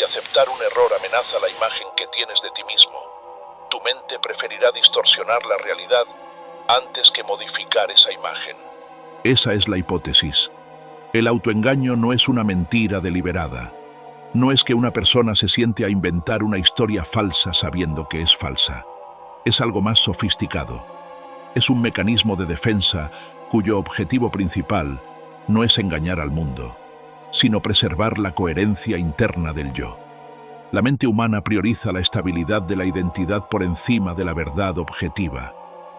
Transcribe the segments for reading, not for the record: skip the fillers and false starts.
Si aceptar un error amenaza la imagen que tienes de ti mismo, tu mente preferirá distorsionar la realidad antes que modificar esa imagen. Esa es la hipótesis. El autoengaño no es una mentira deliberada. No es que una persona se siente a inventar una historia falsa sabiendo que es falsa. Es algo más sofisticado. Es un mecanismo de defensa cuyo objetivo principal no es engañar al mundo, sino preservar la coherencia interna del yo. La mente humana prioriza la estabilidad de la identidad por encima de la verdad objetiva.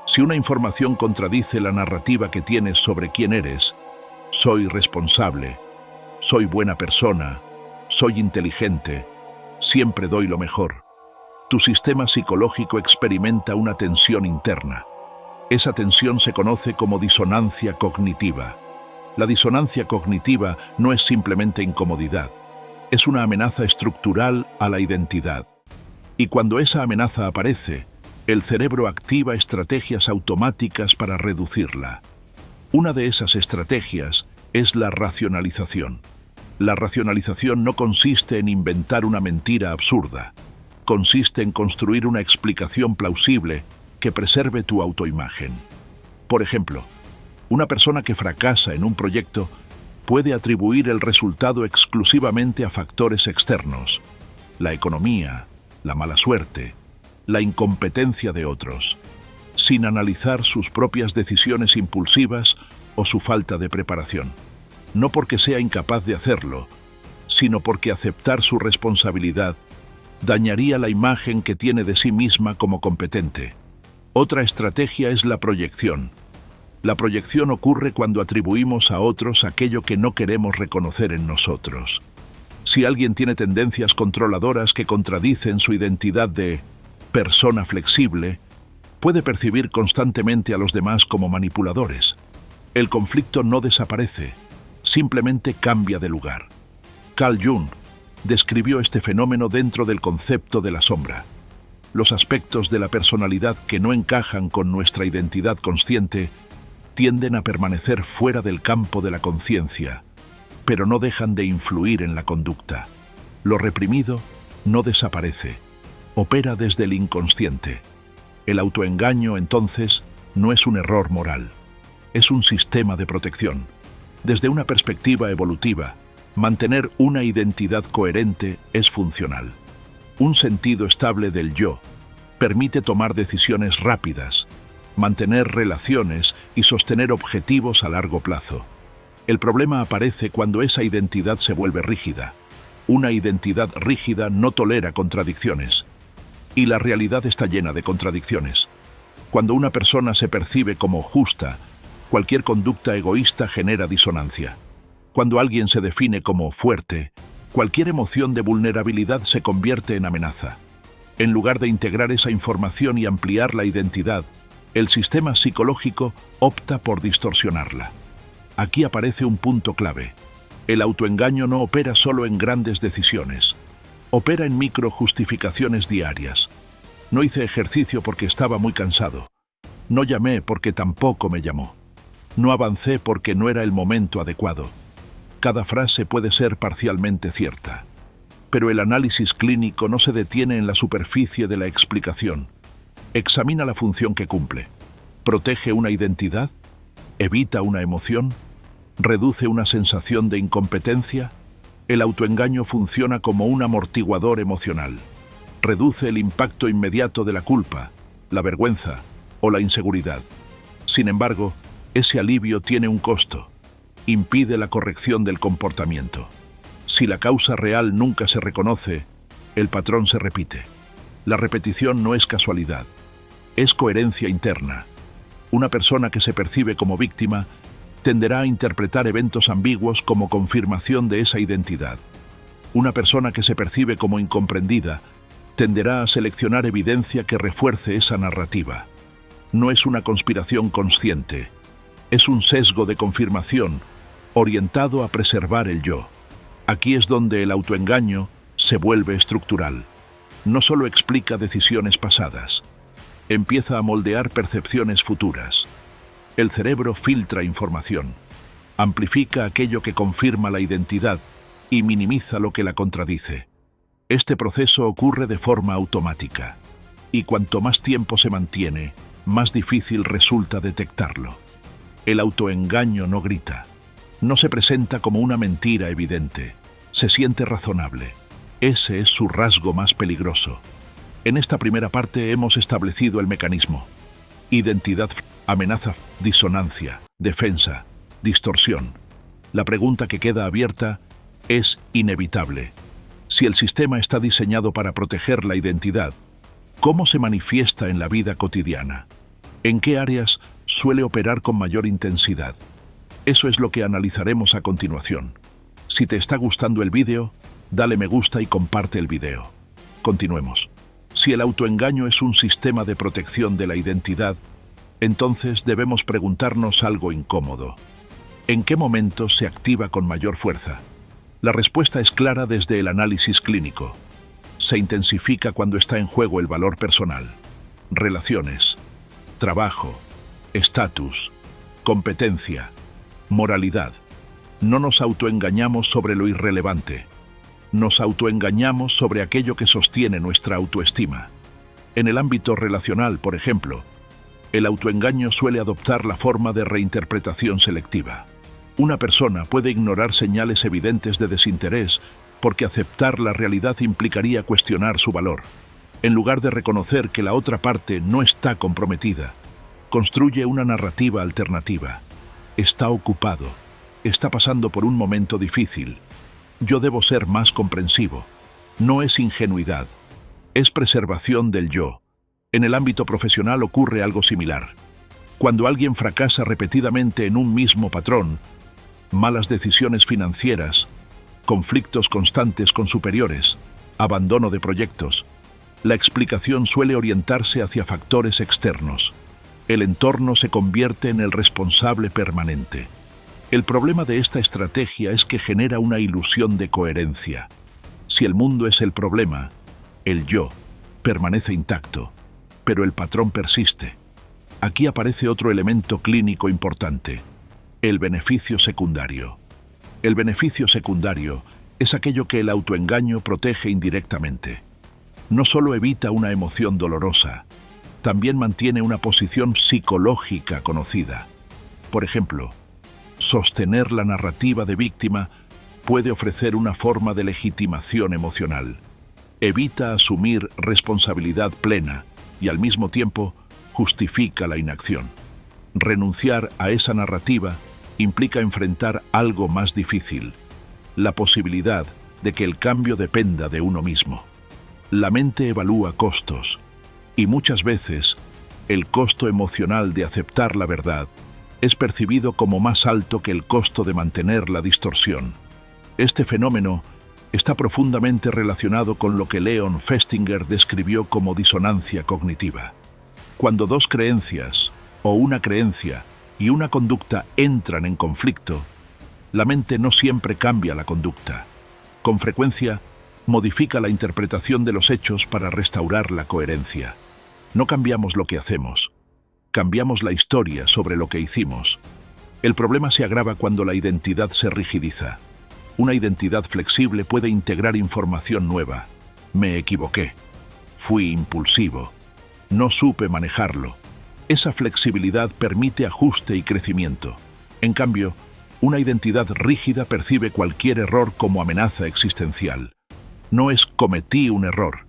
Si una información contradice la narrativa que tienes sobre quién eres, soy responsable, soy buena persona, soy inteligente, siempre doy lo mejor, tu sistema psicológico experimenta una tensión interna. Esa tensión se conoce como disonancia cognitiva. La disonancia cognitiva no es simplemente incomodidad, es una amenaza estructural a la identidad. Y cuando esa amenaza aparece, el cerebro activa estrategias automáticas para reducirla. Una de esas estrategias es la racionalización. La racionalización no consiste en inventar una mentira absurda, consiste en construir una explicación plausible que preserve tu autoimagen. Por ejemplo, una persona que fracasa en un proyecto puede atribuir el resultado exclusivamente a factores externos, la economía, la mala suerte, la incompetencia de otros, sin analizar sus propias decisiones impulsivas o su falta de preparación. No porque sea incapaz de hacerlo, sino porque aceptar su responsabilidad dañaría la imagen que tiene de sí misma como competente. Otra estrategia es la proyección. La proyección ocurre cuando atribuimos a otros aquello que no queremos reconocer en nosotros. Si alguien tiene tendencias controladoras que contradicen su identidad de persona flexible, puede percibir constantemente a los demás como manipuladores. El conflicto no desaparece, simplemente cambia de lugar. Carl Jung describió este fenómeno dentro del concepto de la sombra. Los aspectos de la personalidad que no encajan con nuestra identidad consciente tienden a permanecer fuera del campo de la conciencia, pero no dejan de influir en la conducta. Lo reprimido no desaparece, opera desde el inconsciente. El autoengaño, entonces, no es un error moral, es un sistema de protección. Desde una perspectiva evolutiva, mantener una identidad coherente es funcional. Un sentido estable del yo permite tomar decisiones rápidas, mantener relaciones y sostener objetivos a largo plazo. El problema aparece cuando esa identidad se vuelve rígida. Una identidad rígida no tolera contradicciones. Y la realidad está llena de contradicciones. Cuando una persona se percibe como justa, cualquier conducta egoísta genera disonancia. Cuando alguien se define como fuerte, cualquier emoción de vulnerabilidad se convierte en amenaza. En lugar de integrar esa información y ampliar la identidad, el sistema psicológico opta por distorsionarla. Aquí aparece un punto clave. El autoengaño no opera solo en grandes decisiones. Opera en microjustificaciones diarias. No hice ejercicio porque estaba muy cansado. No llamé porque tampoco me llamó. No avancé porque no era el momento adecuado. Cada frase puede ser parcialmente cierta. Pero el análisis clínico no se detiene en la superficie de la explicación. Examina la función que cumple. ¿Protege una identidad? ¿Evita una emoción? ¿Reduce una sensación de incompetencia? El autoengaño funciona como un amortiguador emocional. Reduce el impacto inmediato de la culpa, la vergüenza o la inseguridad. Sin embargo, ese alivio tiene un costo. Impide la corrección del comportamiento. Si la causa real nunca se reconoce, el patrón se repite. La repetición no es casualidad, es coherencia interna. Una persona que se percibe como víctima tenderá a interpretar eventos ambiguos como confirmación de esa identidad. Una persona que se percibe como incomprendida tenderá a seleccionar evidencia que refuerce esa narrativa. No es una conspiración consciente, es un sesgo de confirmación orientado a preservar el yo. Aquí es donde el autoengaño se vuelve estructural. No solo explica decisiones pasadas, empieza a moldear percepciones futuras. El cerebro filtra información, amplifica aquello que confirma la identidad y minimiza lo que la contradice. Este proceso ocurre de forma automática, y cuanto más tiempo se mantiene, más difícil resulta detectarlo. El autoengaño no grita, no se presenta como una mentira evidente, se siente razonable. Ese es su rasgo más peligroso. En esta primera parte hemos establecido el mecanismo: identidad, amenaza, disonancia, defensa, distorsión. La pregunta que queda abierta es inevitable. Si el sistema está diseñado para proteger la identidad, ¿cómo se manifiesta en la vida cotidiana? ¿En qué áreas suele operar con mayor intensidad? Eso es lo que analizaremos a continuación. Si te está gustando el vídeo, dale me gusta y comparte el vídeo. Continuemos. Si el autoengaño es un sistema de protección de la identidad, entonces debemos preguntarnos algo incómodo. ¿En qué momento se activa con mayor fuerza? La respuesta es clara desde el análisis clínico. Se intensifica cuando está en juego el valor personal, relaciones, trabajo, estatus, competencia, moralidad. No nos autoengañamos sobre lo irrelevante. Nos autoengañamos sobre aquello que sostiene nuestra autoestima. En el ámbito relacional, por ejemplo, el autoengaño suele adoptar la forma de reinterpretación selectiva. Una persona puede ignorar señales evidentes de desinterés porque aceptar la realidad implicaría cuestionar su valor. En lugar de reconocer que la otra parte no está comprometida, construye una narrativa alternativa. Está ocupado, está pasando por un momento difícil. Yo debo ser más comprensivo. No es ingenuidad, es preservación del yo. En el ámbito profesional ocurre algo similar. Cuando alguien fracasa repetidamente en un mismo patrón, malas decisiones financieras, conflictos constantes con superiores, abandono de proyectos, la explicación suele orientarse hacia factores externos. El entorno se convierte en el responsable permanente. El problema de esta estrategia es que genera una ilusión de coherencia. Si el mundo es el problema, el yo permanece intacto, pero el patrón persiste. Aquí aparece otro elemento clínico importante: el beneficio secundario. El beneficio secundario es aquello que el autoengaño protege indirectamente. No solo evita una emoción dolorosa, también mantiene una posición psicológica conocida. Por ejemplo, sostener la narrativa de víctima puede ofrecer una forma de legitimación emocional. Evita asumir responsabilidad plena y al mismo tiempo justifica la inacción. Renunciar a esa narrativa implica enfrentar algo más difícil: la posibilidad de que el cambio dependa de uno mismo. La mente evalúa costos, y muchas veces el costo emocional de aceptar la verdad es percibido como más alto que el costo de mantener la distorsión. Este fenómeno está profundamente relacionado con lo que Leon Festinger describió como disonancia cognitiva. Cuando dos creencias, o una creencia y una conducta entran en conflicto, la mente no siempre cambia la conducta. Con frecuencia, modifica la interpretación de los hechos para restaurar la coherencia. No cambiamos lo que hacemos, cambiamos la historia sobre lo que hicimos. El problema se agrava cuando la identidad se rigidiza. Una identidad flexible puede integrar información nueva. Me equivoqué, fui impulsivo, no supe manejarlo. Esa flexibilidad permite ajuste y crecimiento. En cambio, una identidad rígida percibe cualquier error como amenaza existencial. No es cometí un error,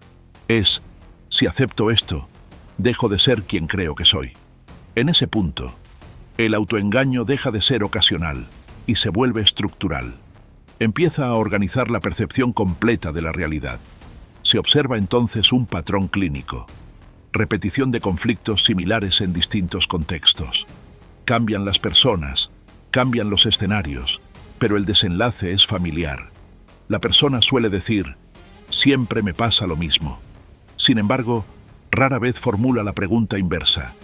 es si acepto esto, dejo de ser quien creo que soy. En ese punto, el autoengaño deja de ser ocasional y se vuelve estructural. Empieza a organizar la percepción completa de la realidad. Se observa entonces un patrón clínico: repetición de conflictos similares en distintos contextos. Cambian las personas, cambian los escenarios, pero el desenlace es familiar. La persona suele decir: siempre me pasa lo mismo. Sin embargo, rara vez formula la pregunta inversa: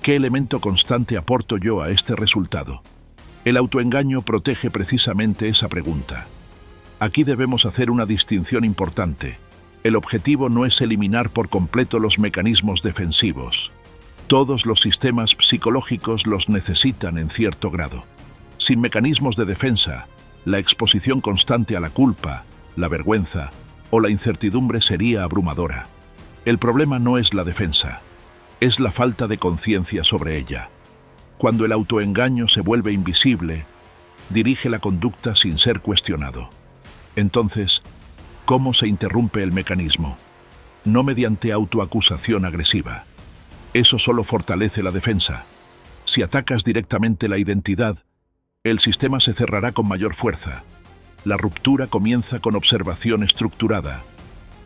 ¿qué elemento constante aporto yo a este resultado? El autoengaño protege precisamente esa pregunta. Aquí debemos hacer una distinción importante. El objetivo no es eliminar por completo los mecanismos defensivos. Todos los sistemas psicológicos los necesitan en cierto grado. Sin mecanismos de defensa, la exposición constante a la culpa, la vergüenza o la incertidumbre sería abrumadora. El problema no es la defensa, es la falta de conciencia sobre ella. Cuando el autoengaño se vuelve invisible, dirige la conducta sin ser cuestionado. Entonces, ¿cómo se interrumpe el mecanismo? No mediante autoacusación agresiva. Eso solo fortalece la defensa. Si atacas directamente la identidad, el sistema se cerrará con mayor fuerza. La ruptura comienza con observación estructurada.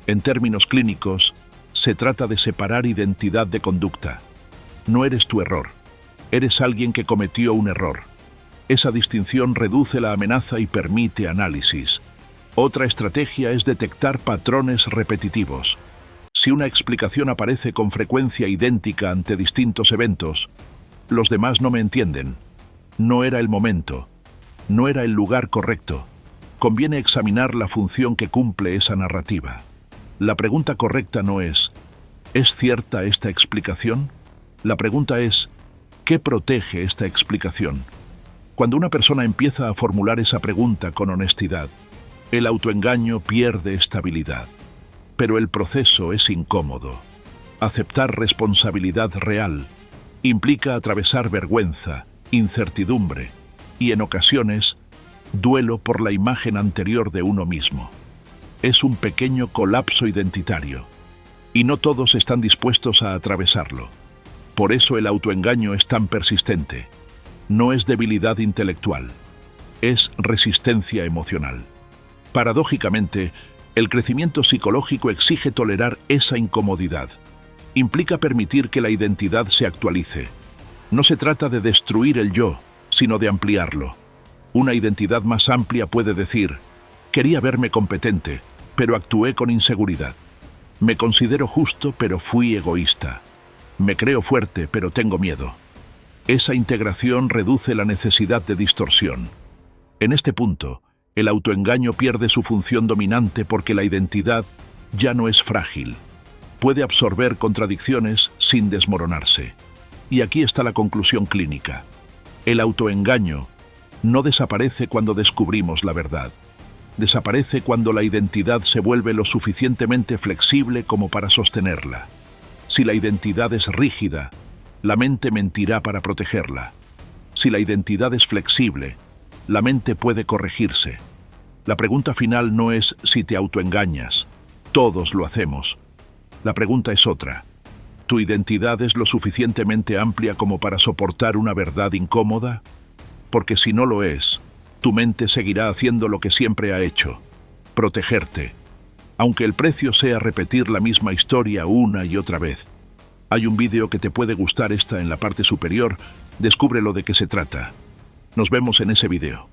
En términos clínicos, se trata de separar identidad de conducta. No eres tu error, eres alguien que cometió un error. Esa distinción reduce la amenaza y permite análisis. Otra estrategia es detectar patrones repetitivos. Si una explicación aparece con frecuencia idéntica ante distintos eventos, los demás no me entienden. No era el momento, no era el lugar correcto. Conviene examinar la función que cumple esa narrativa. La pregunta correcta no ¿es cierta esta explicación? La pregunta es, ¿qué protege esta explicación? Cuando una persona empieza a formular esa pregunta con honestidad, el autoengaño pierde estabilidad. Pero el proceso es incómodo. Aceptar responsabilidad real implica atravesar vergüenza, incertidumbre y, en ocasiones, duelo por la imagen anterior de uno mismo. Es un pequeño colapso identitario, y no todos están dispuestos a atravesarlo. Por eso el autoengaño es tan persistente. No es debilidad intelectual, es resistencia emocional. Paradójicamente, el crecimiento psicológico exige tolerar esa incomodidad. Implica permitir que la identidad se actualice. No se trata de destruir el yo, sino de ampliarlo. Una identidad más amplia puede decir, quería verme competente, pero actué con inseguridad. Me considero justo, pero fui egoísta. Me creo fuerte, pero tengo miedo. Esa integración reduce la necesidad de distorsión. En este punto, el autoengaño pierde su función dominante porque la identidad ya no es frágil. Puede absorber contradicciones sin desmoronarse. Y aquí está la conclusión clínica. El autoengaño no desaparece cuando descubrimos la verdad. Desaparece cuando la identidad se vuelve lo suficientemente flexible como para sostenerla. Si la identidad es rígida, la mente mentirá para protegerla. Si la identidad es flexible, la mente puede corregirse. La pregunta final no es si te autoengañas. Todos lo hacemos. La pregunta es otra. ¿Tu identidad es lo suficientemente amplia como para soportar una verdad incómoda? Porque si no lo es, tu mente seguirá haciendo lo que siempre ha hecho: protegerte, aunque el precio sea repetir la misma historia una y otra vez. Hay un vídeo que te puede gustar, está en la parte superior, descúbrelo de qué se trata. Nos vemos en ese vídeo.